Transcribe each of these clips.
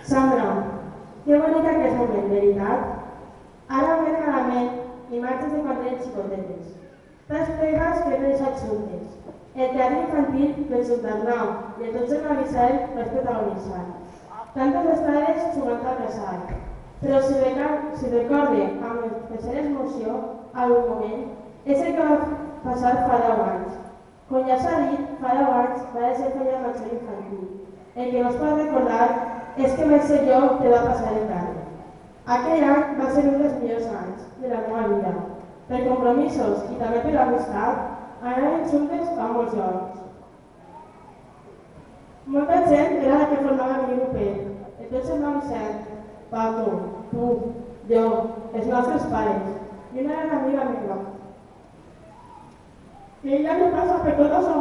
Sandra, que bonica que és moment, veritat? Ara ve a la ment imatges de quan eren xicotetes. Tres plegues que he deixat juntes. El teatre infantil del Subdarnau i el Dotze Marisel vaig protagonitzar. Tantes estades jugant al casal. Però si recorde amb especial emoció algun moment, és el que va passar fa 10 anys. Com ja s'ha dit, fa 10 anys va ser feina major infantil. El que no es pot recordar és que vaig ser jo que va passar el carrer. Aquell any va ser un dels millors anys de la meva vida. Per compromisos i també per amistat, anàvem juntes a molts llocs. Molta gent era la que formava mi grupet. El Dotze Marisel, Paco, tu, jo, els nostres pares i una gran amiga meva. I ella què passa per tot això?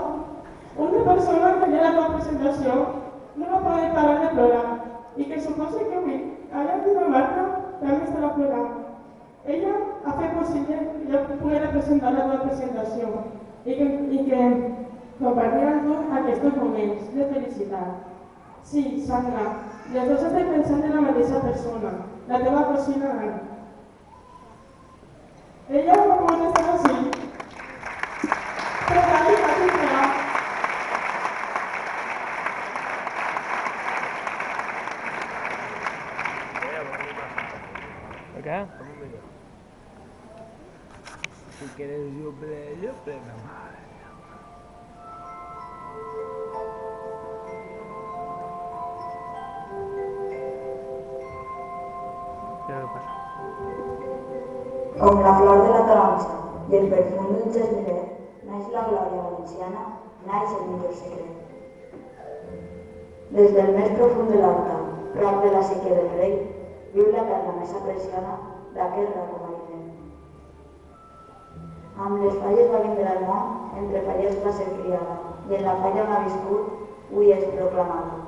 Una persona que ja la teva presentació no va poder parar de plorar i que suposa que avui, allà de la Marta, també estarà plorant. Ella ha fet possible que jo pugui representar la teva presentació i que compartir amb tu aquests moments de felicitat. Sí, Sandra, les dues estem pensant en la mateixa persona, la teva cosina Ana. Ella no pot estar així. Però també va superar. Acá. Si quieres yo pleno. Com la flor de la taronja i el perfum d'un gesmiler, naix la glòria valenciana, naix el millor secret. Des del més profund de l'horta, prop de la sèquia del rei, viu la perla més apreciada d'aquest racó mariner. Amb les falles va vindre al món, entre falles va ser criada, i en la falla on ha viscut, avui és proclamada.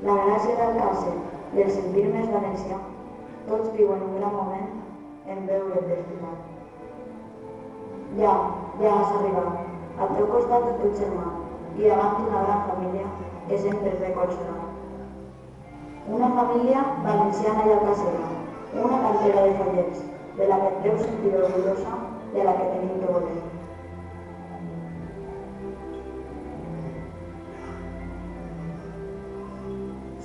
La gràcia d'Alcàsser i el sentir més valencià, tots viuen un gran moment en veure el desfilat. Ja has arribat, al teu costat el teu germà, i davant una gran família que sempre et recolzarà. Una família valenciana i alcàssera, una cantera de fallers, de la que et deus sentir orgullosa, de la que tenim que voler.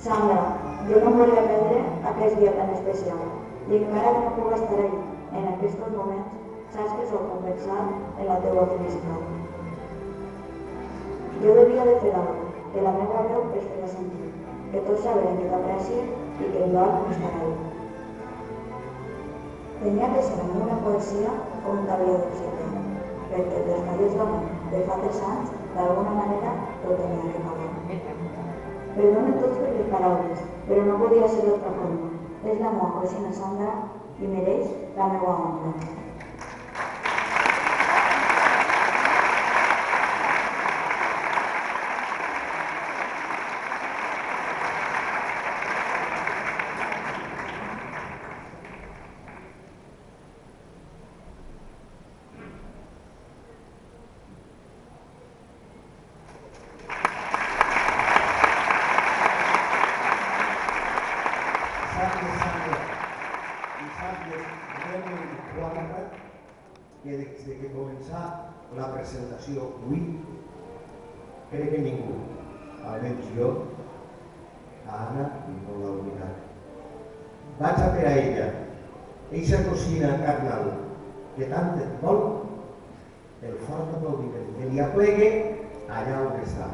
Sandra, jo no volia perdre aquest dia tan especial i encara que no puc estar ahí en aquests moments, saps que sóc compensat en la teua felicitat. Jo devia de fer alguna cosa, que la meva veu es feia sentir, que tots sabien que t'aprecio i que el dol estarà ahí. Tenia que ser amb una poesia com t'havia d'obsequiar, perquè els fallers d'amor de fa 3 anys, d'alguna manera, ho tenia que pagar. Perdona tots per les paraules, però no podia ser d'altra forma. És la meva cosina Sandra i mereix la meva honra. Que des que començà la presentació avui, crec que ningú, almenys jo, a Anna no l'ha oblidat. Vaig a per a ella, eixa cosina carnal, que tant et vol, el fort aplaudiment, que li aplegue allà on està.